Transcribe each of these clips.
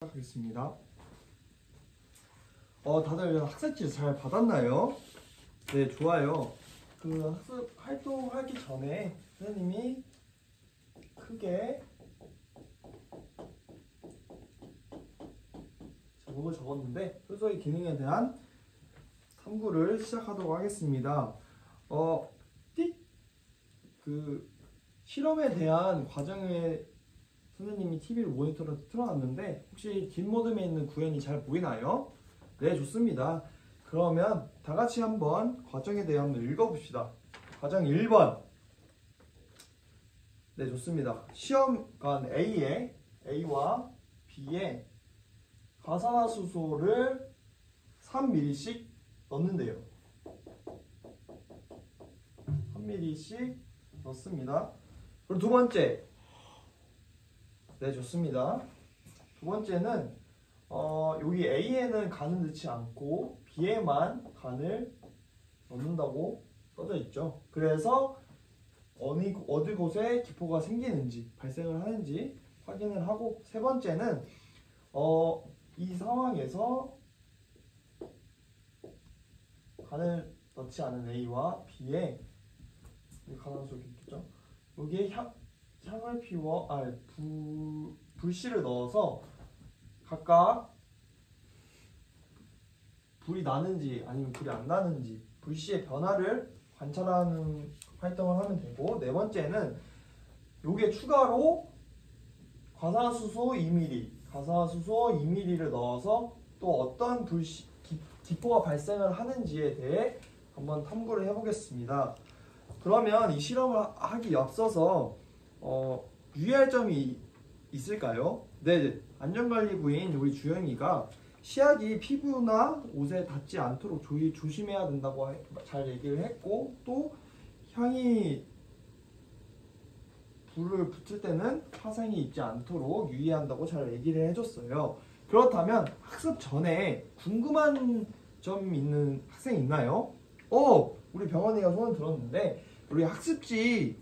하겠습니다. 다들 학습지 잘 받았나요? 네, 좋아요. 그 학습 활동하기 전에 선생님이 크게 제목을 적었는데 효소의 기능에 대한 탐구를 시작하도록 하겠습니다. 그 실험에 대한 과정에 선생님이 TV를 모니터로 틀어놨는데 혹시 뒷모듬에 있는 구현이 잘 보이나요? 네, 좋습니다. 그러면 다 같이 한번 과정에 대해 한번 읽어봅시다. 과정 1번. 네, 좋습니다. 시험관 A와 B에 과산화수소를 3ml씩 넣는데요. 3ml씩 넣습니다. 그리고 두 번째. 네, 좋습니다. 두 번째는 여기 A에는 간을 넣지 않고 B에만 간을 넣는다고 써져 있죠. 그래서 어느 곳에 기포가 생기는지 발생을 하는지 확인을 하고, 세 번째는 이 상황에서 간을 넣지 않은 A와 B에 간화수 여기 있겠죠. 여기에 향을 피워 불씨를 넣어서 각각 불이 나는지 아니면 불이 안 나는지 불씨의 변화를 관찰하는 활동을 하면 되고, 네 번째는 요게 추가로 과산화수소 2ml를 넣어서 또 어떤 기포가 발생을 하는지에 대해 한번 탐구를 해보겠습니다. 그러면 이 실험을 하기 앞서서 유의할 점이 있을까요? 네, 안전관리부인 우리 주영이가 시약이 피부나 옷에 닿지 않도록 조심해야 된다고 잘 얘기를 했고, 또 향이 불을 붙을 때는 화상이 있지 않도록 유의한다고 잘 얘기를 해줬어요. 그렇다면 학습 전에 궁금한 점 있는 학생 있나요? 우리 병원이가 손을 들었는데, 우리 학습지에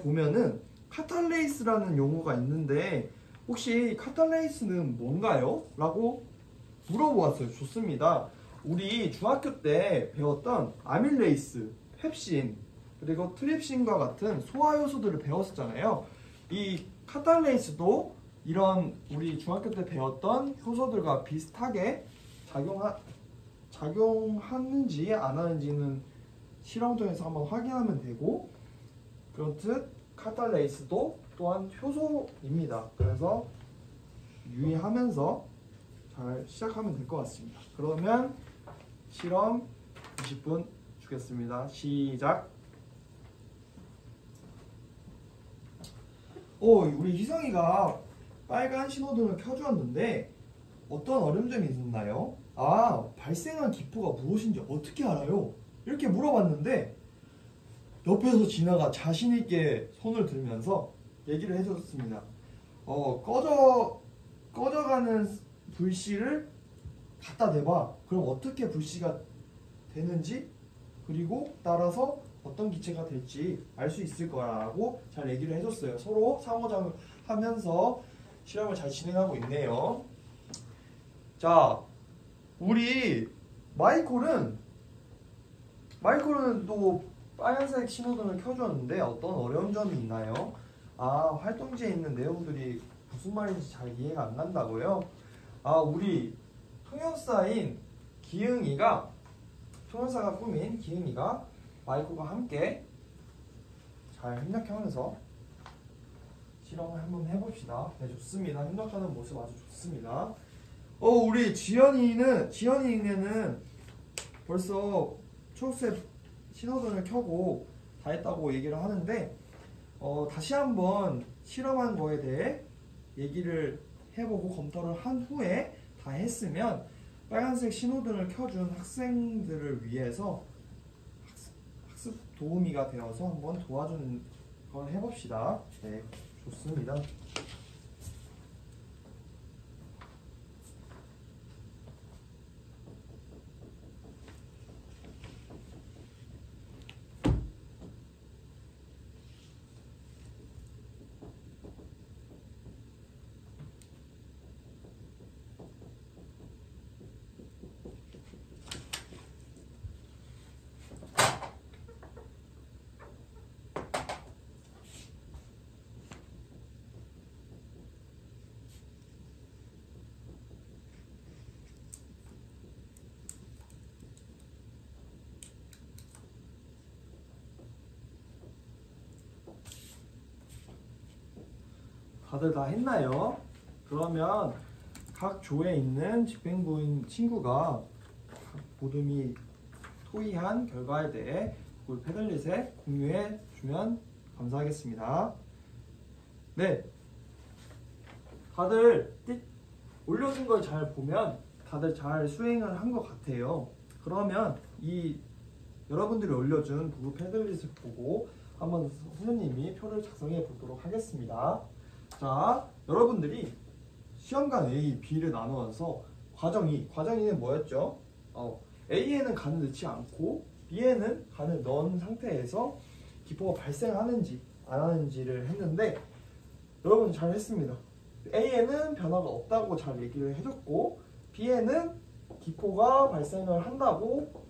보면은 카탈레이스라는 용어가 있는데 혹시 카탈레이스는 뭔가요? 라고 물어보았어요. 좋습니다. 우리 중학교 때 배웠던 아밀레이스, 펩신, 그리고 트립신과 같은 소화 효소들을 배웠었잖아요. 이 카탈레이스도 이런 우리 중학교 때 배웠던 효소들과 비슷하게 작용하는지 안 하는지는 실험 통해서 한번 확인하면 되고, 그렇듯 카탈레이스도 또한 효소입니다. 그래서 유의하면서 잘 시작하면 될 것 같습니다. 그러면 실험 20분 주겠습니다. 시작. 우리 희성이가 빨간 신호등을 켜주었는데 어떤 어려움점이 있었나요? 발생한 기포가 무엇인지 어떻게 알아요? 이렇게 물어봤는데 옆에서 지나가 자신있게 손을 들면서 얘기를 해줬습니다. 꺼져가는 불씨를 갖다 대봐. 그럼 어떻게 불씨가 되는지, 그리고 따라서 어떤 기체가 될지 알 수 있을 거라고 잘 얘기를 해줬어요. 서로 상호작용하면서 실험을 잘 진행하고 있네요. 자, 우리 마이콜은 또 빨간색 신호등을 켜주었는데 어떤 어려운 점이 있나요? 활동지에 있는 내용들이 무슨 말인지 잘 이해가 안 난다고요? 우리 통역사인 통역사가 꾸민 기흥이가 마이콜과 함께 잘 협력하면서 실험을 한번 해봅시다. 네, 좋습니다. 협력하는 모습 아주 좋습니다. 우리 지연이는 벌써 초록색 신호등을 켜고 다 했다고 얘기를 하는데, 다시 한번 실험한 거에 대해 얘기를 해보고 검토를 한 후에 다 했으면 빨간색 신호등을 켜준 학생들을 위해서 학습 도우미가 되어서 한번 도와주는 걸 해봅시다. 네, 좋습니다. 다들 다 했나요? 그러면 각 조에 있는 집행부인 친구가 모둠이 토의한 결과에 대해 구글 패들릿에 공유해 주면 감사하겠습니다. 네, 다들 올려준 걸 잘 보면 다들 잘 수행을 한 것 같아요. 그러면 이 여러분들이 올려준 구글 패들릿을 보고 한번 선생님이 표를 작성해 보도록 하겠습니다. 자, 여러분들이 시험관 A, B를 나누어서 과정이는 뭐였죠? A에는 간을 넣지 않고 B에는 간을 넣은 상태에서 기포가 발생하는지 안 하는지를 했는데 여러분 잘 했습니다. A에는 변화가 없다고 잘 얘기를 해줬고 B에는 기포가 발생을 한다고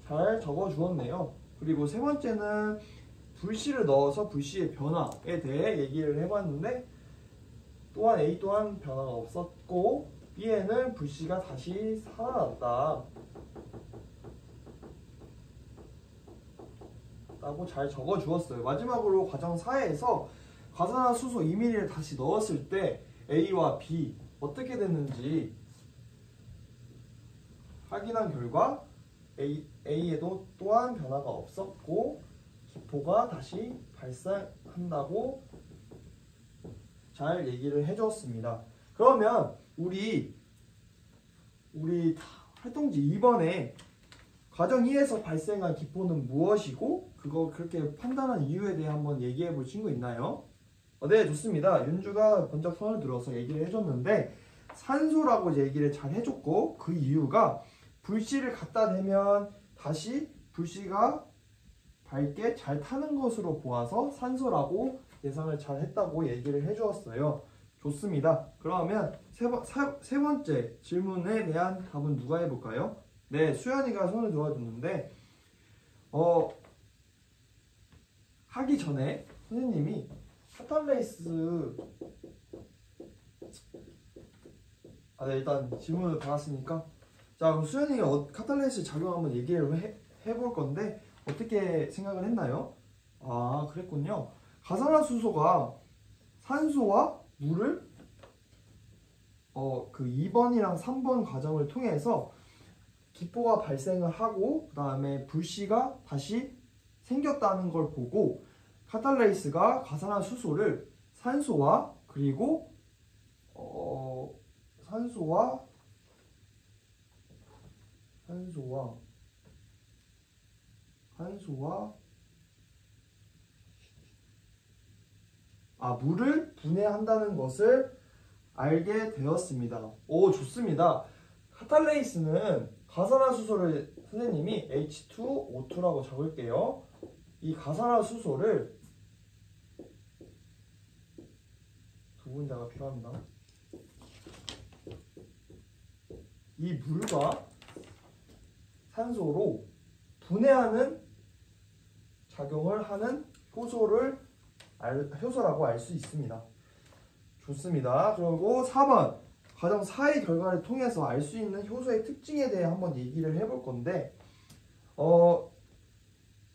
잘 적어주었네요. 그리고 세 번째는 불씨를 넣어서 불씨의 변화에 대해 얘기를 해봤는데 또한 A 또한 변화가 없었고 B에는 불씨가 다시 살아났다 라고 잘 적어주었어요. 마지막으로 과정 4에서 과산화수소 2ml를 다시 넣었을 때 A와 B 어떻게 됐는지 확인한 결과 A에도 또한 변화가 없었고 기포가 다시 발생한다고 잘 얘기를 해주었습니다. 그러면 우리 활동지 2번에 과정 2에서 발생한 기포는 무엇이고 그거 그렇게 판단한 이유에 대해 한번 얘기해 볼 친구 있나요? 네, 좋습니다. 윤주가 먼저 손을 들어서 얘기를 해줬는데 산소라고 얘기를 잘 해줬고 그 이유가 불씨를 갖다 대면 다시 불씨가 밝게 잘 타는 것으로 보아서 산소라고 예상을 잘 했다고 얘기를 해주었어요. 좋습니다. 그러면 세 번째 질문에 대한 답은 누가 해볼까요? 네, 수연이가 손을 들어줬는데 하기 전에 선생님이 카탈레이스 네, 일단 질문을 받았으니까 자, 그럼 수연이가 카탈레이스 작용 한번 얘기를 해볼 건데 어떻게 생각을 했나요? 아, 그랬군요. 가산화수소가 산소와 물을 그 2번이랑 3번 과정을 통해서 기포가 발생을 하고 그 다음에 불씨가 다시 생겼다는 걸 보고 카탈레이스가 가산화수소를 산소와 그리고 산소와 물을 분해한다는 것을 알게 되었습니다. 오, 좋습니다. 카탈레이스는 가산화수소를 선생님이 H2O2라고 적을게요. 이 가산화수소를 두 분자가 필요합니다. 이 물과 산소로 분해하는 작용을 하는 효소라고 알 수 있습니다. 좋습니다. 그리고 4번 과정 4의 결과를 통해서 알 수 있는 효소의 특징에 대해 한번 얘기를 해볼 건데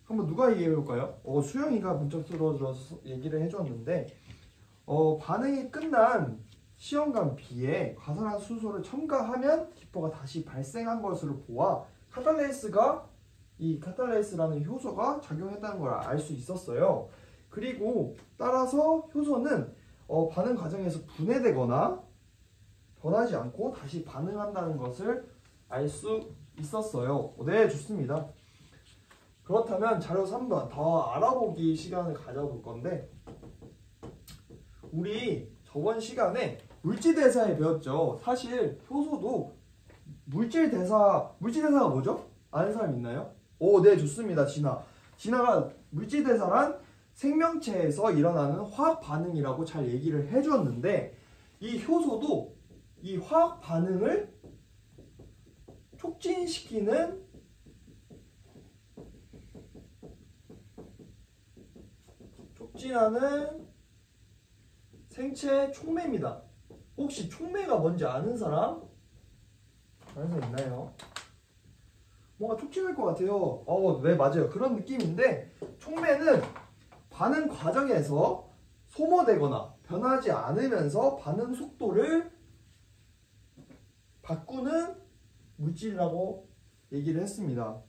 한번 누가 얘기해 볼까요? 수영이가 문자 들어줘서 얘기를 해줬는데 반응이 끝난 시험관 B에 가산화수소를 첨가하면 기포가 다시 발생한 것으로 보아 이 카탈레이스라는 효소가 작용했다는 걸 알 수 있었어요. 그리고 따라서 효소는 반응 과정에서 분해되거나 변하지 않고 다시 반응한다는 것을 알 수 있었어요. 네, 좋습니다. 그렇다면 자료 3번 더 알아보기 시간을 가져볼 건데 우리 저번 시간에 물질대사에 배웠죠. 사실 효소도 물질대사가 뭐죠? 아는 사람 있나요? 네, 좋습니다. 진아가 물질대사란 생명체에서 일어나는 화학 반응이라고 잘 얘기를 해주었는데 이 효소도 이 화학 반응을 촉진하는 생체 촉매입니다. 혹시 촉매가 뭔지 아는 사람? 아는 사람 있나요? 뭔가 촉진할 것 같아요. 네, 맞아요. 그런 느낌인데 촉매는 반응 과정에서 소모되거나 변하지 않으면서 반응 속도를 바꾸는 물질이라고 얘기를 했습니다.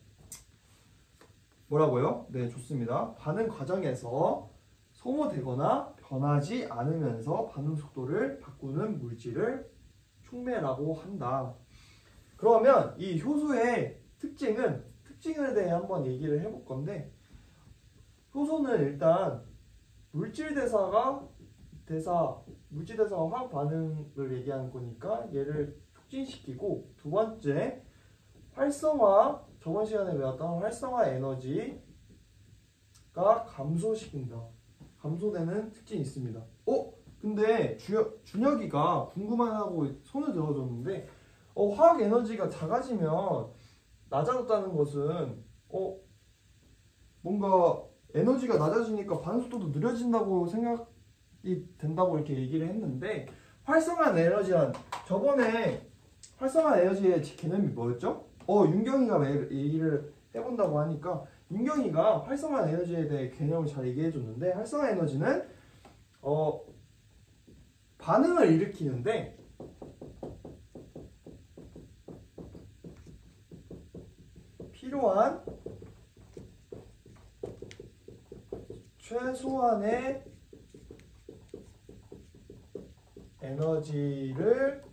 뭐라고요? 네, 좋습니다. 반응 과정에서 소모되거나 변하지 않으면서 반응 속도를 바꾸는 물질을 촉매라고 한다. 그러면 이 효소의 특징에 대해 한번 얘기를 해볼 건데, 효소는 일단 물질 대사가 화학 반응을 얘기하는 거니까 얘를 촉진시키고, 두 번째 활성화, 저번 시간에 배웠던 활성화 에너지가 감소시킨다. 감소되는 특징이 있습니다. 근데 준혁이가 궁금하다고 손을 들어줬는데, 화학 에너지가 작아지면 낮아졌다는 것은 뭔가 에너지가 낮아지니까 반응 속도도 느려진다고 생각이 된다고 이렇게 얘기를 했는데, 활성화 에너지란, 저번에 활성화 에너지의 개념이 뭐였죠? 윤경이가 얘기를 해본다고 하니까 윤경이가 활성화 에너지에 대해 개념을 잘 얘기해 줬는데, 활성화 에너지는 반응을 일으키는데 필요한 최소한의 에너지를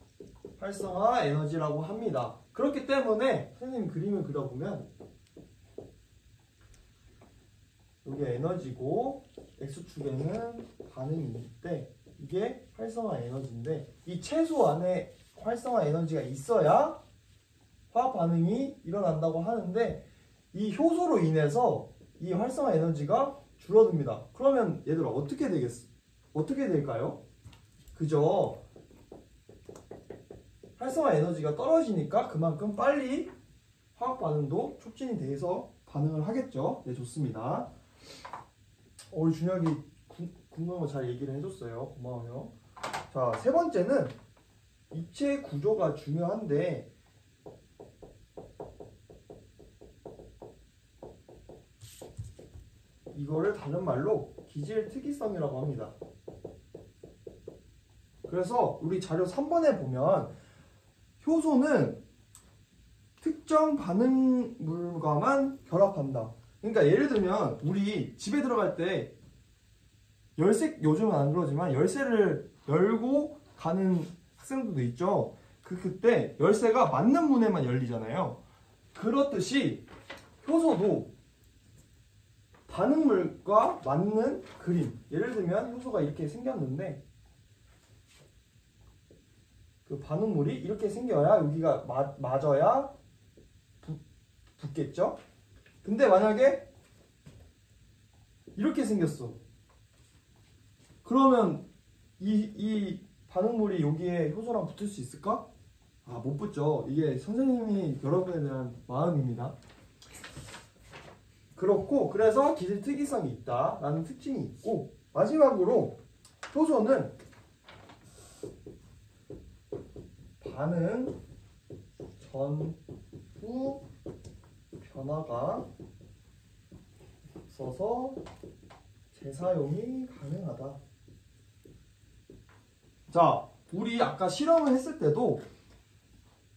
활성화 에너지라고 합니다. 그렇기 때문에 선생님 그림을 그려보면 여기 에너지고 X축에는 반응이 있는데, 이게 활성화 에너지인데, 이 최소한의 활성화 에너지가 있어야 화학 반응이 일어난다고 하는데, 이 효소로 인해서 이 활성화 에너지가 줄어듭니다. 그러면 얘들아 어떻게 될까요? 그죠? 활성화 에너지가 떨어지니까 그만큼 빨리 화학 반응도 촉진이 돼서 반응을 하겠죠. 네, 좋습니다. 우리 준혁이 궁금한 거 잘 얘기를 해줬어요. 고마워요. 자, 세 번째는 입체 구조가 중요한데, 이거를 다른 말로 기질 특이성이라고 합니다. 그래서 우리 자료 3번에 보면 효소는 특정 반응물과만 결합한다. 그러니까 예를 들면 우리 집에 들어갈 때 열쇠, 요즘은 안 그러지만 열쇠를 열고 가는 학생들도 있죠. 그때 열쇠가 맞는 문에만 열리잖아요. 그렇듯이 효소도 반응물과 맞는 그림, 예를 들면 효소가 이렇게 생겼는데 그 반응물이 이렇게 생겨야 여기가 맞아야 붙겠죠. 근데 만약에 이렇게 생겼어. 그러면 이 반응물이 여기에 효소랑 붙을 수 있을까? 못 붙죠. 이게 선생님이 여러분에 대한 마음입니다. 그렇고, 그래서 기질 특이성이 있다라는 특징이 있고, 마지막으로 효소는 반응 전후 변화가 없어서 재사용이 가능하다. 자, 우리 아까 실험을 했을 때도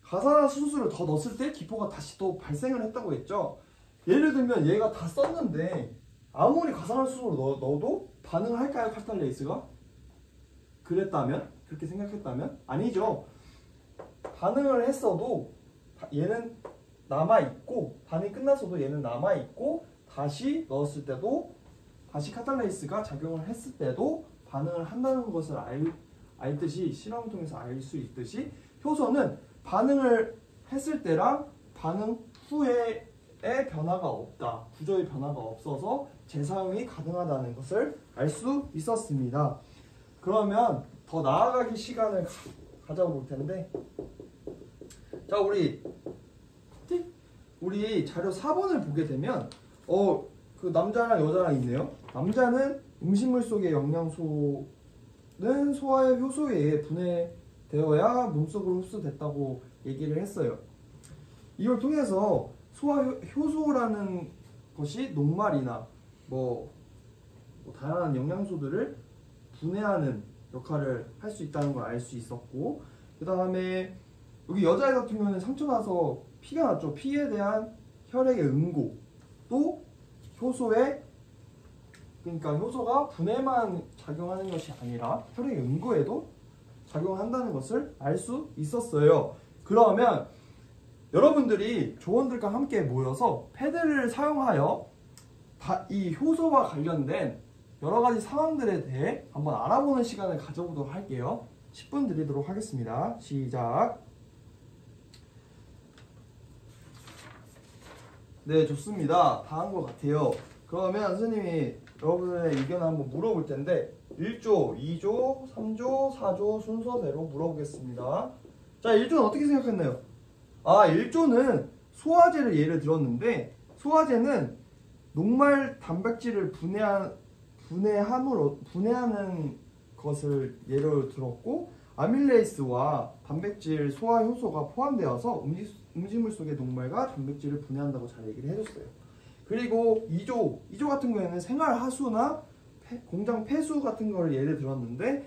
가산화수소를 더 넣었을 때 기포가 다시 또 발생을 했다고 했죠. 예를 들면 얘가 다 썼는데 아무리 가산화수소를 넣어도 반응을 할까요? 카탈레이스가? 그렇게 생각했다면? 아니죠. 반응을 했어도 얘는 남아있고, 반응이 끝났어도 얘는 남아있고, 다시 넣었을 때도, 다시 카탈레이스가 작용을 했을 때도 반응을 한다는 것을 알듯이, 실험을 통해서 알 수 있듯이 효소는 반응을 했을 때랑 반응 후에 변화가 없다. 구조의 변화가 없어서 재사용이 가능하다는 것을 알 수 있었습니다. 그러면 더 나아가기 시간을 가져볼 텐데, 자, 우리 자료 4번을 보게 되면 그 남자랑 여자랑 있네요. 남자는 음식물 속의 영양소는 소화의 효소에 의해 분해되어야 몸속으로 흡수됐다고 얘기를 했어요. 이걸 통해서 소화 효소라는 것이 녹말이나 뭐 다양한 영양소들을 분해하는 역할을 할 수 있다는 걸 알 수 있었고, 그 다음에 여기 여자애 같은 경우는 상처 나서 피가 났죠. 피에 대한 혈액의 응고, 또 효소의, 그러니까 효소가 분해만 작용하는 것이 아니라 혈액의 응고에도 작용한다는 것을 알 수 있었어요. 그러면 여러분들이 조원들과 함께 모여서 패드를 사용하여 이 효소와 관련된 여러 가지 상황들에 대해 한번 알아보는 시간을 가져보도록 할게요. 10분 드리도록 하겠습니다. 시작. 네, 좋습니다. 다 한 것 같아요. 그러면 선생님이 여러분의 의견을 한번 물어볼 텐데 1조, 2조, 3조, 4조 순서대로 물어보겠습니다. 자, 1조는 어떻게 생각했나요? 1조는 소화제를 예를 들었는데, 소화제는 녹말 단백질을 분해하는 것을 예로 들었고, 아밀레이스와 단백질 소화 효소가 포함되어서 음식물 속의 녹말과 단백질을 분해한다고 잘 얘기를 해줬어요. 그리고 2조 같은 경우에는 생활하수나 공장 폐수 같은 걸 예를 들었는데,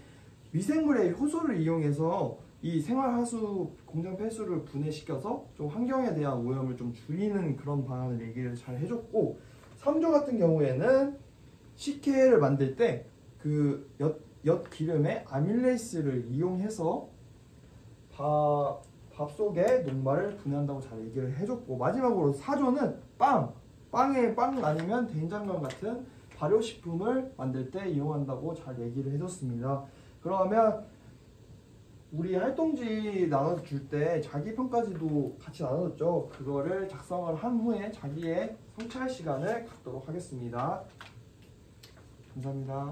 미생물의 효소를 이용해서 이 생활하수, 공장 폐수를 분해시켜서 좀 환경에 대한 오염을 좀 줄이는 그런 방안을 얘기를 잘 해줬고, 3조 같은 경우에는 식혜를 만들 때 그 엿 기름에 아밀레이스를 이용해서 밥 속에 녹말을 분해한다고 잘 얘기를 해줬고, 마지막으로 4조는 빵 아니면 된장면 같은 발효식품을 만들 때 이용한다고 잘 얘기를 해줬습니다. 그러면 우리 활동지 나눠줄 때 자기평가지도 같이 나눠줬죠. 그거를 작성을 한 후에 자기의 성찰 시간을 갖도록 하겠습니다. 감사합니다.